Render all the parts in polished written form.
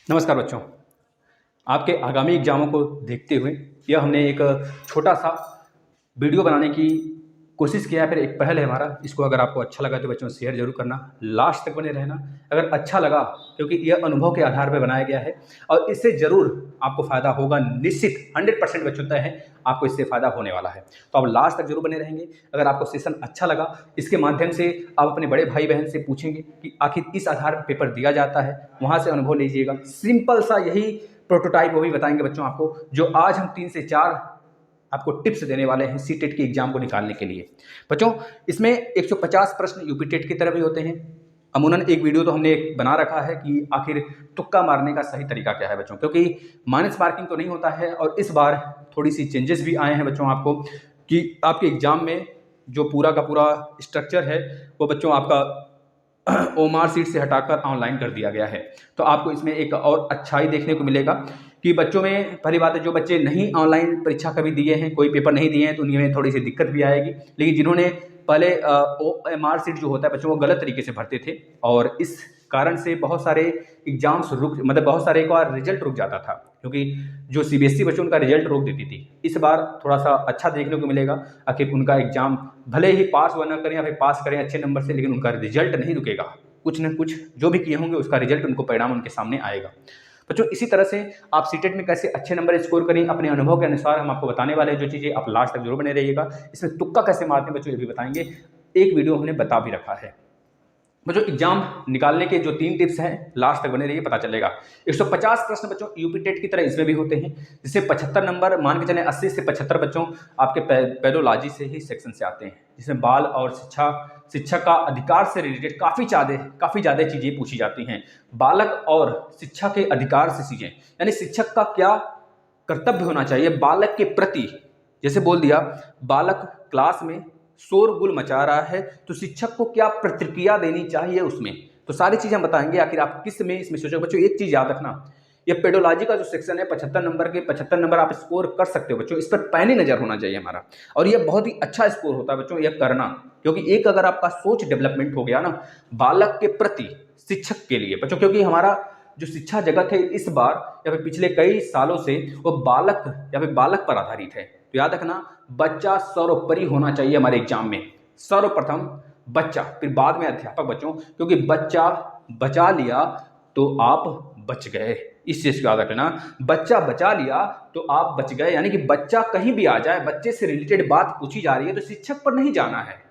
नमस्कार बच्चों। आपके आगामी एग्जामों को देखते हुए यह हमने एक छोटा सा वीडियो बनाने की कोशिश किया है। फिर एक पहल है हमारा। इसको अगर आपको अच्छा लगा तो बच्चों शेयर जरूर करना, लास्ट तक बने रहना। अगर अच्छा लगा, क्योंकि यह अनुभव के आधार पर बनाया गया है और इससे ज़रूर आपको फ़ायदा होगा, निश्चित 100% बच्चों तय है आपको इससे फ़ायदा होने वाला है। तो आप लास्ट तक जरूर बने रहेंगे। अगर आपको सेशन अच्छा लगा, इसके माध्यम से आप अपने बड़े भाई बहन से पूछेंगे कि आखिर इस आधार पर पेपर दिया जाता है, वहाँ से अनुभव लीजिएगा। सिंपल सा यही प्रोटोटाइप वो भी बताएंगे बच्चों आपको, जो आज हम 3 से 4 आपको टिप्स देने वाले हैं सीटेट के एग्जाम को निकालने के लिए। बच्चों, इसमें 150 प्रश्न यूपी टेट की तरह भी होते हैं। अमूमन एक वीडियो तो हमने बना रखा है कि आखिर तुक्का मारने का सही तरीका क्या है बच्चों, क्योंकि माइनस मार्किंग तो नहीं होता है। और इस बार थोड़ी सी चेंजेस भी आए हैं बच्चों आपको, कि आपके एग्जाम में जो पूरा का पूरा स्ट्रक्चर है वो बच्चों आपका ओमार सीट से हटाकर ऑनलाइन कर दिया गया है। तो आपको इसमें एक और अच्छाई देखने को मिलेगा कि बच्चों में, पहली बात है, जो बच्चे नहीं ऑनलाइन परीक्षा कभी दिए हैं, कोई पेपर नहीं दिए हैं, तो उनमें थोड़ी सी दिक्कत भी आएगी। लेकिन जिन्होंने पहले OMR सीट जो होता है बच्चों, वो गलत तरीके से भरते थे और इस कारण से बहुत सारे एग्जाम्स बहुत सारे का रिजल्ट रुक जाता था, क्योंकि जो CBSE बच्चों उनका रिजल्ट रोक देती थी। इस बार थोड़ा सा अच्छा देखने को मिलेगा। आखिर उनका एग्जाम भले ही पास व न करें या फिर पास करें अच्छे नंबर से, लेकिन उनका रिजल्ट नहीं रुकेगा। कुछ न कुछ जो भी किए होंगे उसका रिजल्ट, उनको परिणाम उनके सामने आएगा। बच्चों, इसी तरह से आप सीटेट में कैसे अच्छे नंबर स्कोर करें अपने अनुभव के अनुसार हम आपको बताने वाले हैं। जो चीज़ें आप लास्ट तक जरूर बने रहिएगा। इसमें तुक्का कैसे मारते हैं बच्चों, ये भी बताएंगे। एक वीडियो हमने बता भी रखा है। बच्चों, एग्जाम निकालने के जो 3 टिप्स हैं, लास्ट तक बने रहिए, पता चलेगा। 150 प्रश्न बच्चों यूपी टेट की तरह इसमें भी होते हैं, जिससे 75 नंबर, मान के चलें 80 से 75 बच्चों आपके पेडोलॉजी से ही सेक्शन से आते हैं, जिसमें बाल और शिक्षा का अधिकार से रिलेटेड काफ़ी ज़्यादा चीज़ें पूछी जाती हैं। बालक और शिक्षा के अधिकार से चीज़ें, यानी शिक्षक का क्या कर्तव्य होना चाहिए बालक के प्रति। जैसे बोल दिया, बालक क्लास में शोरगुल मचा रहा है तो शिक्षक को क्या प्रतिक्रिया देनी चाहिए उसमें, तो सारी चीजें हम बताएंगे। आखिर आप किस में इसमें सोचो। बच्चों, एक चीज याद रखना, ये पेडोलॉजी का जो सेक्शन है 75 नंबर के 75 नंबर आप स्कोर कर सकते हो बच्चों। इस पर पैनी नजर होना चाहिए हमारा, और ये बहुत ही अच्छा स्कोर होता है बच्चों, ये करना। क्योंकि एक अगर आपका सोच डेवलपमेंट हो गया ना बालक के प्रति, शिक्षक के लिए बच्चों, क्योंकि हमारा जो शिक्षा जगत है इस बार या फिर पिछले कई सालों से वो बालक या फिर बालक पर आधारित है। तो याद रखना, बच्चा सर्वोपरि होना चाहिए हमारे एग्जाम में। सर्वप्रथम बच्चा, फिर बाद में अध्यापक बच्चों, क्योंकि बच्चा बचा लिया तो आप बच गए। इस चीज को याद रखना, बच्चा बचा लिया तो आप बच गए। यानी कि बच्चा कहीं भी आ जाए, बच्चे से रिलेटेड बात पूछी जा रही है तो शिक्षक पर नहीं जाना है।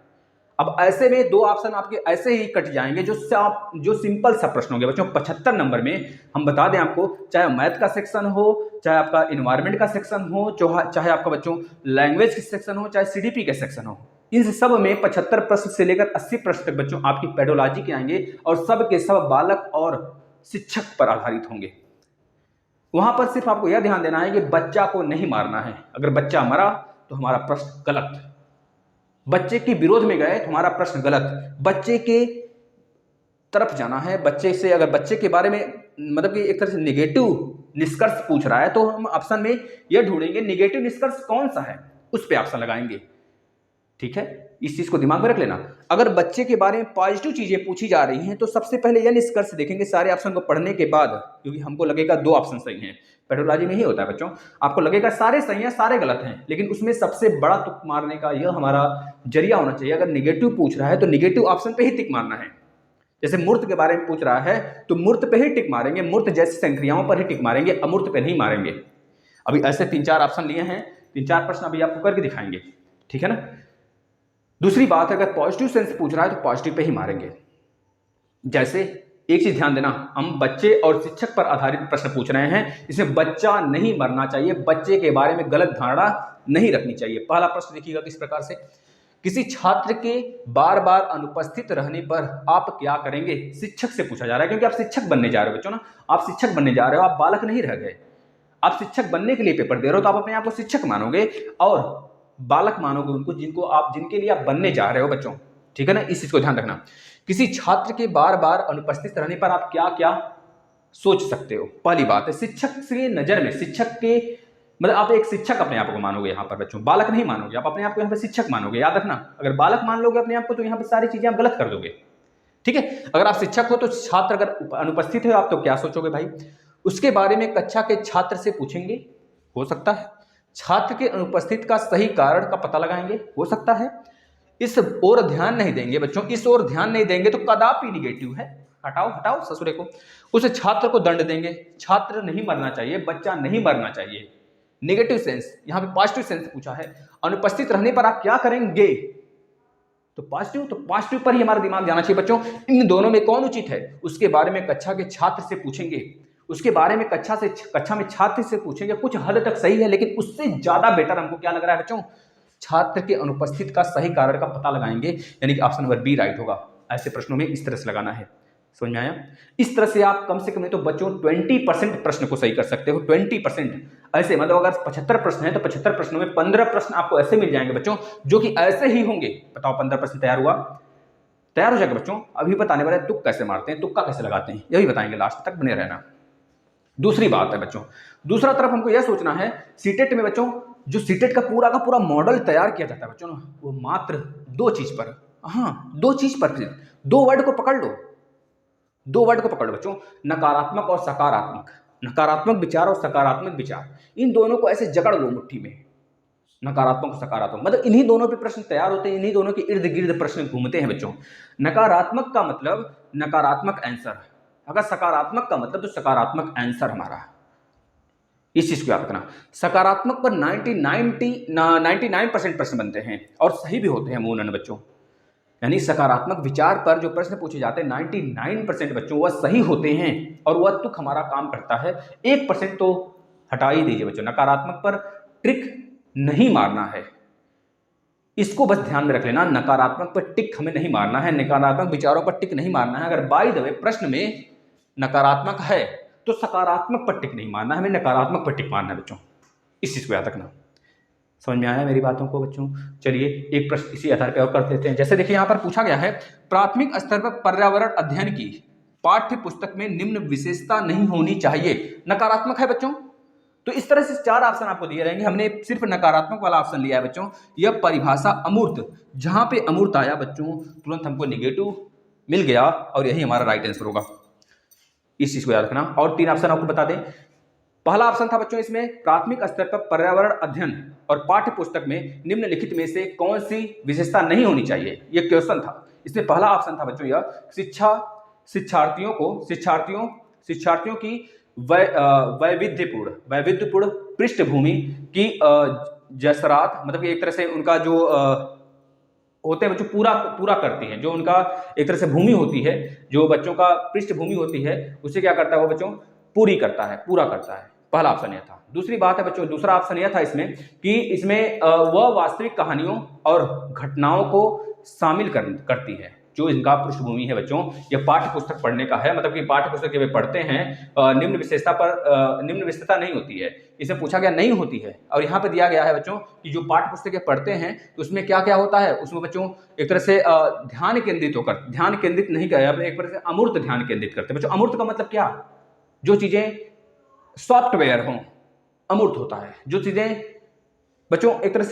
अब ऐसे में 2 ऑप्शन आपके ऐसे ही कट जाएंगे, जो सिंपल सा प्रश्न होंगे बच्चों। 75 नंबर में हम बता दें आपको, चाहे मैथ का सेक्शन हो, चाहे आपका इन्वायरमेंट का सेक्शन हो, चाहे आपका बच्चों लैंग्वेज का सेक्शन हो, चाहे CDP का सेक्शन हो, इन सब में 75 प्रश्न से लेकर 80 प्रश्न तक बच्चों आपकी पेडोलॉजी के आएंगे और सब के सब बालक और शिक्षक पर आधारित होंगे। वहां पर सिर्फ आपको यह ध्यान देना है कि बच्चा को नहीं मारना है। अगर बच्चा मरा तो हमारा प्रश्न गलत, बच्चे के विरोध में गए तो हमारा प्रश्न गलत, बच्चे के तरफ जाना है। बच्चे से, अगर बच्चे के बारे में मतलब कि एक तरह से नेगेटिव निष्कर्ष पूछ रहा है तो हम ऑप्शन में यह ढूंढेंगे नेगेटिव निष्कर्ष कौन सा है, उस पर ऑप्शन लगाएंगे। ठीक है, इस चीज को दिमाग में रख लेना। अगर बच्चे के बारे में पॉजिटिव चीजें पूछी जा रही हैं तो सबसे पहले यह निष्कर्ष देखेंगे सारे ऑप्शन को पढ़ने के बाद, क्योंकि हमको लगेगा 2 ऑप्शन सही हैं। पेडोलॉजी में ही होता है बच्चों, आपको लगेगा सारे सही हैं सारे गलत हैं, लेकिन उसमें सबसे बड़ा तुक मारने का यह हमारा जरिया होना चाहिए। अगर निगेटिव पूछ रहा है तो निगेटिव ऑप्शन पे ही टिक मारना है। जैसे मूर्त के बारे में पूछ रहा है तो मूर्त पे ही टिक मारेंगे, मूर्त जैसी संक्रियाओं पर ही टिक मारेंगे, अमूर्त पे नहीं मारेंगे। अभी ऐसे 3-4 ऑप्शन लिए हैं, 3-4 प्रश्न अभी आपको करके दिखाएंगे। ठीक है ना। दूसरी बात, अगर पॉजिटिव सेंस पूछ रहा है तो पॉजिटिव पे ही मारेंगे। जैसे एक चीज ध्यान देना, हम बच्चे और शिक्षक पर आधारित प्रश्न पूछ रहे हैं, इसमें बच्चा नहीं मरना चाहिए, बच्चे के बारे में गलत धारणा नहीं रखनी चाहिए। पहला प्रश्न देखिएगा किस प्रकार से, किसी छात्र के बार बार अनुपस्थित रहने पर आप क्या करेंगे। शिक्षक से पूछा जा रहा है, क्योंकि आप शिक्षक बनने जा रहे हो बच्चों ना, आप शिक्षक बनने जा रहे हो, आप बालक नहीं रह गए। आप शिक्षक बनने के लिए पेपर दे रहे हो तो आप अपने आप को शिक्षक मानोगे और बालक मानोगे उनको जिनके लिए आप बनने जा रहे हो बच्चों। ठीक है ना, इस चीज को ध्यान रखना। किसी छात्र के बार बार अनुपस्थित रहने पर आप क्या क्या सोच सकते हो। पहली बात है, शिक्षक से नजर में, शिक्षक के मतलब आप एक शिक्षक अपने आप को मानोगे यहाँ पर बच्चों, बालक नहीं मानोगे, आप अपने आप को यहाँ पर शिक्षक मानोगे। याद रखना, अगर बालक मान लोगे अपने आप को तो यहाँ पर सारी चीजें आप गलत कर दोगे। ठीक है, अगर आप शिक्षक हो तो छात्र अगर अनुपस्थित हो आप तो क्या सोचोगे भाई, उसके बारे में कक्षा के छात्र से पूछेंगे, हो सकता है। छात्र के अनुपस्थिति का सही कारण का पता लगाएंगे, हो सकता है। इस ओर ध्यान नहीं देंगे बच्चों, इस ओर ध्यान नहीं देंगे तो कदापि निगेटिव है, हटाओ हटाओ ससुरे को। उस छात्र को दंड देंगे, छात्र नहीं मरना चाहिए, बच्चा नहीं मरना चाहिए। नेगेटिव सेंस, यहां पे पॉजिटिव सेंस पूछा है। अनुपस्थित रहने पर आप क्या करेंगे, तो पॉजिटिव पर ही हमारा दिमाग जाना चाहिए बच्चों। इन दोनों में कौन उचित है, उसके बारे में कक्षा के छात्र से पूछेंगे, उसके बारे में कक्षा में छात्र से पूछेंगे। कुछ हद तक सही है, लेकिन उससे ज्यादा बेटर हमको क्या लग रहा है बच्चों, छात्र के अनुपस्थित का सही कारण का पता लगाएंगे, यानी कि ऑप्शन नंबर बी राइट होगा। ऐसे प्रश्नों में इस तरह से लगाना है, समझ में आया। इस तरह से आप कम से कम तो बच्चों 20% प्रश्न को सही कर सकते हो, 20%। ऐसे मतलब अगर 75 प्रश्न है तो 75 प्रश्नों में 15 प्रश्न आपको ऐसे मिल जाएंगे बच्चों जो कि ऐसे ही होंगे। बताओ 15 प्रश्न तैयार हुआ, तैयार हो जाएगा बच्चों। अभी बताने वाले तुक कैसे मारते हैं, तुक्का कैसे लगाते हैं, यही बताएंगे, लास्ट तक बने रहना। दूसरी बात है बच्चों, दूसरा तरफ हमको यह सोचना है, सीटेट में बच्चों जो सीटेट का पूरा मॉडल तैयार किया जाता है बच्चों ना, वो मात्र दो चीज पर, हाँ दो चीज पर, दो वर्ड को पकड़ लो, दो वर्ड को पकड़ लो बच्चों, नकारात्मक और सकारात्मक। नकारात्मक विचार और सकारात्मक विचार, इन दोनों को ऐसे जकड़ लो मुट्ठी में। नकारात्मक और सकारात्मक मतलब इन्हीं दोनों पे प्रश्न तैयार होते हैं, इन्हीं दोनों के इर्द गिर्द प्रश्न घूमते हैं बच्चों। नकारात्मक का मतलब नकारात्मक आंसर, अगर सकारात्मक का मतलब तो सकारात्मक आंसर हमारा। इस चीज को याद रखना। सकारात्मक पर 99% प्रश्न बनते हैं और सही भी होते हैं अमूमन बच्चों, यानी सकारात्मक विचार पर जो प्रश्न पूछे जाते हैं 99% बच्चों वह सही होते हैं और वह तुक हमारा काम करता है। 1% तो हटा ही दीजिए बच्चों, नकारात्मक पर ट्रिक नहीं मारना है, इसको बस ध्यान में रख लेना। नकारात्मक पर टिक हमें नहीं मारना है, नकारात्मक विचारों पर टिक नहीं मारना है। अगर बाय द वे प्रश्न में नकारात्मक है तो सकारात्मक पर टिक नहीं मारना है, हमें नकारात्मक पर टिक मारना है बच्चों। इस चीज को याद रखना। समझ में आया मेरी बातों को बच्चों। चलिए एक प्रश्न इसी आधार पर और कर देते हैं। जैसे देखिए यहाँ पर पूछा गया है, प्राथमिक स्तर पर पर्यावरण अध्ययन की पाठ्य पुस्तक में निम्न विशेषता नहीं होनी चाहिए। नकारात्मक है बच्चों, तो इस तरह से 4 ऑप्शन आपको दिए रहेंगे। हमने सिर्फ नकारात्मक वाला ऑप्शन लिया है बच्चों। यह परिभाषा अमूर्त, जहां पे अमूर्त आया बच्चों तुरंत हमको निगेटिव मिल गया और यही हमारा राइट आंसर होगा। इस चीज को याद रखना। और 3 ऑप्शन आपको बता दें। पहला ऑप्शन था बच्चों इसमें, प्राथमिक स्तर पर पर्यावरण अध्ययन और पाठ्य पुस्तक में निम्नलिखित में से कौन सी विशेषता नहीं होनी चाहिए, यह क्वेश्चन था। इसमें पहला ऑप्शन था बच्चों यह, शिक्षार्थियों की वैविध्यपूर्ण पृष्ठभूमि की जसरात, मतलब कि एक तरह से उनका जो होते हैं बच्चों पूरा करती है, जो उनका एक तरह से भूमि होती है, जो बच्चों का पृष्ठभूमि होती है, उसे क्या करता है वो बच्चों पूरा करता है। पहला ऑप्शन यह था। दूसरी बात है बच्चों, दूसरा ऑप्शन यह था इसमें कि इसमें वह वास्तविक कहानियों और घटनाओं को शामिल करती है, जो इनका पृष्ठभूमि है बच्चों। यह पाठ्य पुस्तक पढ़ने का है, मतलब कि पाठ्य पुस्तक जब पढ़ते हैं निम्न विशेषता नहीं होती है। इसे पूछा गया नहीं होती है, और यहाँ पे दिया गया है बच्चों कि जो पाठ्य पुस्तकें पढ़ते हैं तो उसमें क्या क्या होता है, उसमें बच्चों एक तरह से ध्यान केंद्रित नहीं किया, एक तरह से अमूर्त ध्यान केंद्रित करते हैं बच्चों। अमूर्त का मतलब क्या, जो चीजें सॉफ्टवेयर हों, अमूर्त होता है। जो चीजें बच्चों एक तरह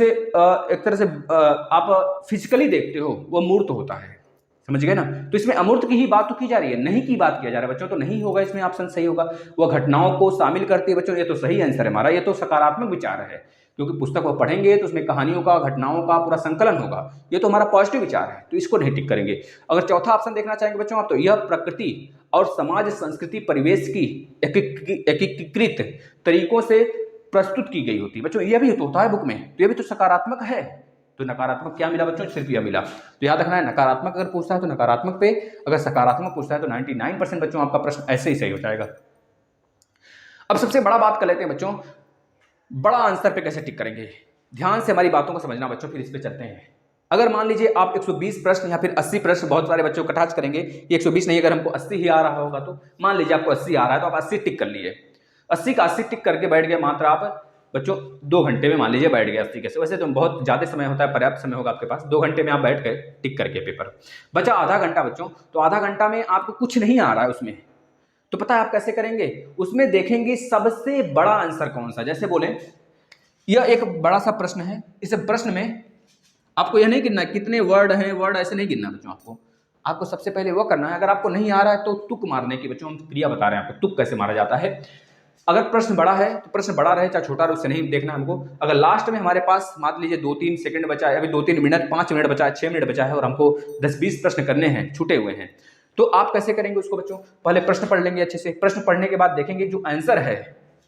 से आप फिजिकली देखते हो वो मूर्त होता है, समझ गए ना। तो इसमें अमूर्त की ही बात तो की जा रही है, नहीं की बात किया जा रहा है बच्चों, तो नहीं होगा इसमें, ऑप्शन सही होगा। वह घटनाओं को शामिल करती है बच्चों, ये तो सही आंसर है हमारा। ये तो सकारात्मक विचार है, क्योंकि पुस्तक वो पढ़ेंगे तो उसमें कहानियों का घटनाओं का पूरा संकलन होगा, ये तो हमारा पॉजिटिव विचार है, तो इसको नहीं टिक करेंगे। अगर चौथा ऑप्शन देखना चाहेंगे बच्चों आप, तो यह प्रकृति और समाज संस्कृति परिवेश की एकीकृत तरीकों से प्रस्तुत की गई होती है बच्चों, यह भी तो होता है बुक में, तो यह भी तो सकारात्मक है। तो नकारात्मक क्या मिला बच्चों, सिर्फ यह मिला। तो याद रखना है, नकारात्मक अगर पूछता है तो नकारात्मक पे, अगर सकारात्मक पूछता है तो 99% बच्चों आपका प्रश्न ऐसे ही सही हो जाएगा। अब सबसे बड़ा बात कर लेते हैं बच्चों, बड़ा आंसर पे कैसे टिक करेंगे। ध्यान से हमारी बातों को समझना बच्चों, फिर इस पे चलते हैं। अगर मान लीजिए आप 120 प्रश्न या फिर 80 प्रश्न, बहुत सारे बच्चों कटाच करेंगे कि 120 नहीं, अगर हमको 80 ही आ रहा होगा, तो मान लीजिए आपको 80 आ रहा है तो आप 80 टिक कर लिए, 80 का 80 टिक करके बैठ गए, मात्र आप बच्चों 2 घंटे में मान लीजिए बैठ गए 80 कैसे, वैसे तो बहुत ज्यादा समय होता है, पर्याप्त समय होगा आपके पास, 2 घंटे में आप बैठ गए टिक करके पेपर। बचा आधा घंटा बच्चों, तो आधा घंटा में आपको कुछ नहीं आ रहा है उसमें, तो पता है आप कैसे करेंगे, उसमें देखेंगे सबसे बड़ा आंसर कौन सा। जैसे बोले यह एक बड़ा सा प्रश्न है, इस प्रश्न में आपको यह नहीं गिनना कितने वर्ड हैं, वर्ड ऐसे नहीं गिनना बच्चों। आपको सबसे पहले वो करना है, अगर आपको नहीं आ रहा है तो तुक मारने की बच्चों हम क्रिया बता रहे हैं आपको, तुक कैसे मारा जाता है। अगर प्रश्न बड़ा है तो प्रश्न बड़ा रहे चाहे छोटा रहे, उससे नहीं देखना हमको। अगर लास्ट में हमारे पास मान लीजिए 2-3 सेकंड बचा है, अभी 2-3 मिनट, 5 मिनट बचा है, 6 मिनट बचा है और हमको 10-20 प्रश्न करने हैं, छूटे हुए हैं, तो आप कैसे करेंगे उसको बच्चों? पहले प्रश्न पढ़ लेंगे अच्छे से। प्रश्न पढ़ने के बाद देखेंगे जो आंसर है,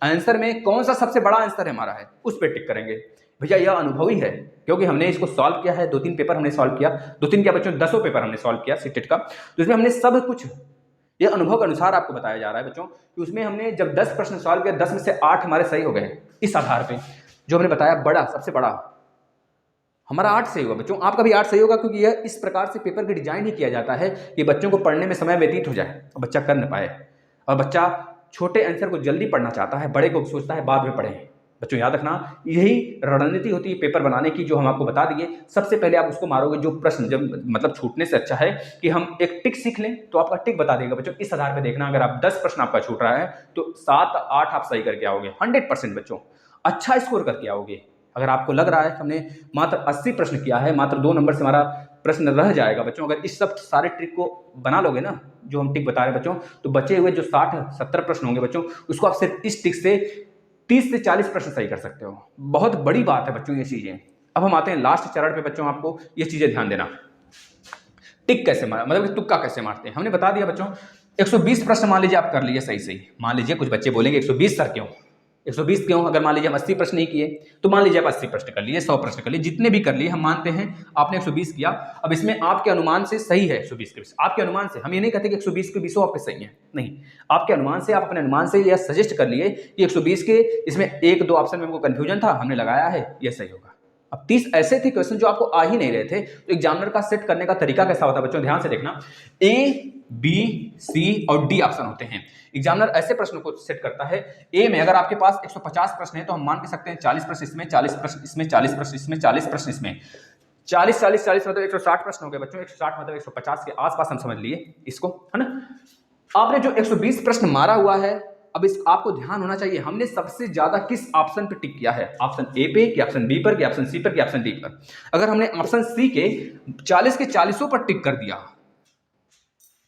आंसर में कौन सा सबसे बड़ा आंसर है हमारा है, उस पर टिक करेंगे। भैया यह अनुभवी है, क्योंकि हमने इसको सॉल्व किया है, 2-3 पेपर हमने सॉल्व किया, 2-3 क्या बच्चों 10 पेपर हमने सॉल्व किया सीटेट का, तो इसमें हमने सब कुछ ये अनुभव के अनुसार आपको बताया जा रहा है बच्चों कि उसमें हमने जब 10 प्रश्न सॉल्व किया, 10 में से 8 हमारे सही हो गए। इस आधार पे जो हमने बताया बड़ा, सबसे बड़ा हमारा 8 सही होगा बच्चों, आपका भी 8 सही होगा, क्योंकि यह इस प्रकार से पेपर की डिजाइन ही किया जाता है कि बच्चों को पढ़ने में समय व्यतीत हो जाए और बच्चा कर न पाए। और बच्चा छोटे आंसर को जल्दी पढ़ना चाहता है, बड़े को सोचता है बाद में पढ़ें। बच्चों याद रखना, यही रणनीति होती है पेपर बनाने की, जो हम आपको बता दिए। सबसे पहले आप उसको मारोगे जो प्रश्न, जब मतलब छूटने से अच्छा है कि हम एक टिक सीख लें, तो आपका टिक बता देगा बच्चों। इस आधार पे देखना, अगर आप 10 प्रश्न आपका छूट रहा है तो 7-8 आप सही करके आओगे, 100% बच्चों अच्छा स्कोर करके आओगे। अगर आपको लग रहा है कि हमने मात्र 80 प्रश्न किया है, मात्र 2 नंबर से हमारा प्रश्न रह जाएगा बच्चों, अगर इस सब सारे ट्रिक को बना लोगे ना, जो हम टिक बता रहे हैं बच्चों, तो बचे हुए जो 60-70 प्रश्न होंगे बच्चों, उसको आप सिर्फ इस टिक से 30 से 40 प्रश्न सही कर सकते हो। बहुत बड़ी बात है बच्चों ये चीजें। अब हम आते हैं लास्ट चरण पे बच्चों, आपको ये चीजें ध्यान देना। टिक कैसे मारा, मतलब तुक्का कैसे मारते हैं, हमने बता दिया बच्चों। 120 प्रश्न मान लीजिए आप कर लिए सही सही, मान लीजिए कुछ बच्चे बोलेंगे 120 सर क्यों, 120 क्यों? अगर मान लीजिए हम 80 प्रश्न नहीं किए, तो मान लीजिए आप 80 प्रश्न कर लिए, 100 प्रश्न कर लिए, जितने भी कर लिए हम मानते हैं आपने 120 किया। अब इसमें आपके अनुमान से सही है 120 के 20, आपके अनुमान से, हम ये नहीं कहते कि 120 के 20 आपके सही है, नहीं, आपके अनुमान से, आप अपने अनुमान से यह सजेस्ट कर लिए कि 120 के इसमें 1-2 ऑप्शन में हमको कंफ्यूजन था, हमने लगाया है, यह सही होगा। अब 30 ऐसे थे क्वेश्चन जो आपको आ ही नहीं रहे थे, तो एग्जामिनर का सेट करने का तरीका कैसा होता है बच्चों, ध्यान से देखना। ए, बी, सी और डी ऑप्शन होते हैं। एग्जामिनर ऐसे प्रश्नों को सेट करता है। ए में अगर आपके पास 150 प्रश्न है तो हम मान के सकते हैं 40 प्रश्न इसमें, 40 प्रश्न इसमें, 40 प्रश्न इसमें, 40 प्रश्न इसमें, 40 मतलब 160 प्रश्न हो गए बच्चों। 160 मतलब 150 के आसपास हम समझ लिए इसको, है ना। आपने जो 120 प्रश्न मारा हुआ है, अब इस आपको ध्यान होना चाहिए, हमने सबसे ज्यादा किस ऑप्शन पे टिक किया है, ऑप्शन ए पे कि ऑप्शन बी पर कि ऑप्शन सी पर कि ऑप्शन डी पर। अगर हमने ऑप्शन सी के 40 के 40 पर टिक कर दिया,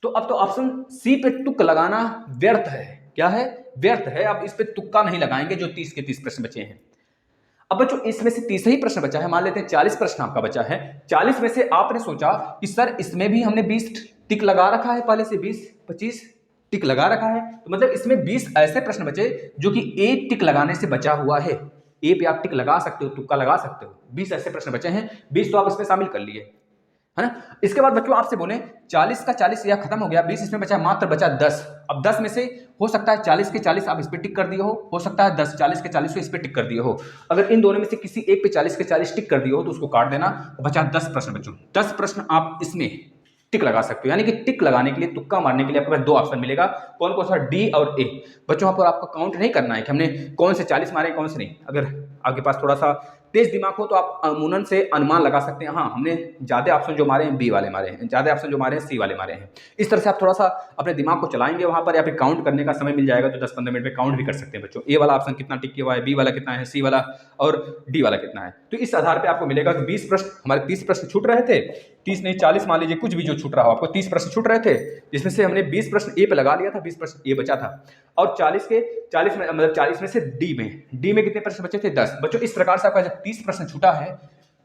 तो अब तो ऑप्शन सी पे तुक लगाना व्यर्थ है। क्या है? व्यर्थ है। अब इस पे तुक्का नहीं लगाएंगे जो 30 के 30 प्रश्न बचे हैं। अब बच्चों इसमें से 30 ही प्रश्न बचा है, मान लेते हैं 40 प्रश्न आपका बचा है। 40 में से आपने सोचा कि सर इसमें भी हमने 20 टिक लगा रखा है, पहले से 20-25 टिक लगा रखा है, तो मतलब इसमें 20 ऐसे प्रश्न बचे जो कि ए टिक लगाने से बचा हुआ है। ए पे आप टिक लगा सकते हो, तुक्का लगा सकते हो। 20 ऐसे प्रश्न बचे हैं, 20 तो आप इसमें शामिल कर लिए, है ना। इसके बाद बच्चों आपसे बोले 40 का 40 यह खत्म हो गया, 20 इसमें बचा, मात्र बचा 10। अब 10 में से हो सकता है 40 के 40 आप इस पे टिक कर दिए हो सकता है 40 के 40 इस पे टिक कर दिए हो। अगर इन दोनों में से किसी एक पे 40 के 40 टिक कर दिए हो तो उसको काट देना, बचा 10 प्रश्न बच्चों। 10 प्रश्न आप इसमें टिक लगा सकते हो, यानी कि टिक लगाने के लिए, तुक्का मारने के लिए आपके पास 2 ऑप्शन मिलेगा। कौन कौन सा? डी और ए। बच्चों पर आपको काउंट नहीं करना है कि हमने कौन से 40 मारे कौन से नहीं। अगर आपके पास थोड़ा सा तेज दिमाग हो तो आप अमूनन से अनुमान लगा सकते हैं, हाँ हमने ज्यादा ऑप्शन जो मारे हैं बी वाले मारे हैं, ज्यादा ऑप्शन जो मारे हैं सी वाले मारे हैं। इस तरह से आप थोड़ा सा अपने दिमाग को चलाएंगे वहां पर, या फिर काउंट करने का समय मिल जाएगा तो 10-15 मिनट में काउंट भी कर सकते हैं बच्चों। ए वाला ऑप्शन कितना टिक किया हुआ है, बी वाला कितना है, सी वाला और डी वाला कितना है। तो इस आधार पर आपको मिलेगा कि 20 प्रश्न हमारे 30 प्रश्न छूट रहे थे, 30 नहीं 40 मान लीजिए, कुछ भी जो छूट रहा हो, आपको 30 प्रश्न छूट रहे थे, जिसमें से हमने 20 प्रश्न ए पे लगा लिया था, 20 प्रश्न ए बचा था, और 40 के 40 में, मतलब 40 में से डी में कितने प्रश्न बचे थे? 10। बच्चों इस प्रकार से आपका जब 30 प्रश्न छूटा है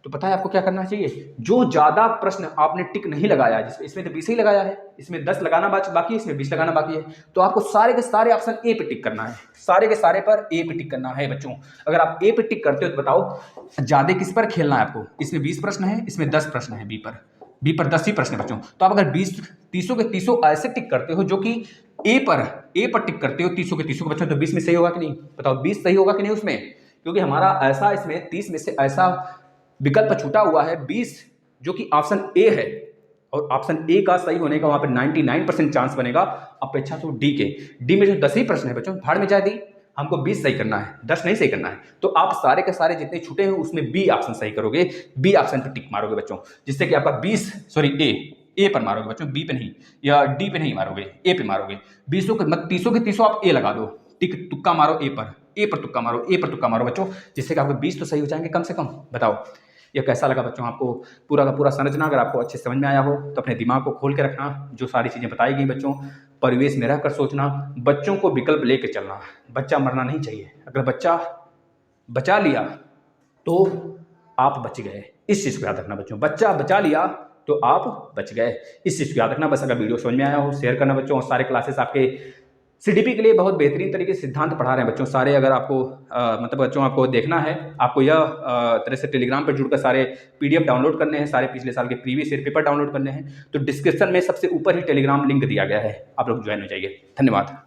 तो पता है आपको क्या करना चाहिए। जो ज्यादा प्रश्न आपने टिक नहीं लगाया, इसमें तो 20 ही लगाया है, इसमें 10 लगाना बाकी है, इसमें 20 लगाना बाकी है, तो आपको सारे के सारे ऑप्शन ए पे टिक करना है, सारे के सारे पर ए पे टिक करना है बच्चों। अगर आप ए पे टिक करते हो तो बताओ ज्यादा किस पर खेलना है आपको। इसमें 20 प्रश्न है, इसमें 10 प्रश्न है, बी पर 10 ही प्रश्न बच्चों। तो आप अगर 30 के 30 ऐसे टिक करते हो जो कि ए पर टिक करते हो 30 के 30 बच्चों, तो 20 में सही होगा कि नहीं? बताओ 20 सही होगा कि नहीं उसमें? क्योंकि हमारा ऐसा इसमें 30 में से ऐसा विकल्प छूटा हुआ है 20 जो कि ऑप्शन ए है, और ऑप्शन ए का सही होने का वहां पर 99% चांस बनेगा अपेक्षा तो डी के। डी में जो 10 ही प्रश्न है बच्चों, भाड़ में जाए दी, हमको 20 सही करना है, 10 नहीं सही करना है। तो आप सारे के सारे जितने छूटे हैं उसमें बी ऑप्शन सही करोगे, बी ऑप्शन पे टिक मारोगे बच्चों, जिससे कि आपका 20 ए पर मारोगे बच्चों, बी पे नहीं या डी पे नहीं मारोगे, ए पे मारोगे। 20 के 30 के 30 आप ए लगा दो, टिक तुक्का मारो ए पर तुक्का मारो, ए पर तुक्का मारो बच्चों, जिससे कि आपके 20 तो सही हो जाएंगे कम से कम। बताओ यह कैसा लगा बच्चों आपको? पूरा का पूरा समझना, अगर आपको अच्छे समझ में आया हो तो अपने दिमाग को खोल के रखना, जो सारी चीज़ें बताई गई बच्चों परिवेश में रहकर सोचना, बच्चों को विकल्प लेके चलना। बच्चा मरना नहीं चाहिए, अगर बच्चा बचा लिया तो आप बच गए। इस चीज़ को याद रखना बच्चों, बच्चा बचा लिया तो आप बच गए। इस चीज़ को याद रखना। बस अगर वीडियो समझ में आया हो शेयर करना बच्चों। और सारे क्लासेस आपके सीडीपी के लिए बहुत बेहतरीन तरीके से सिद्धांत पढ़ा रहे हैं बच्चों सारे। अगर आपको मतलब बच्चों आपको देखना है, आपको यह तरह से टेलीग्राम पर जुड़कर सारे पीडीएफ डाउनलोड करने हैं, सारे पिछले साल के प्रीवियस ईयर पेपर डाउनलोड करने हैं, तो डिस्क्रिप्शन में सबसे ऊपर ही टेलीग्राम लिंक दिया गया है, आप लोग ज्वाइन हो जाइए। धन्यवाद।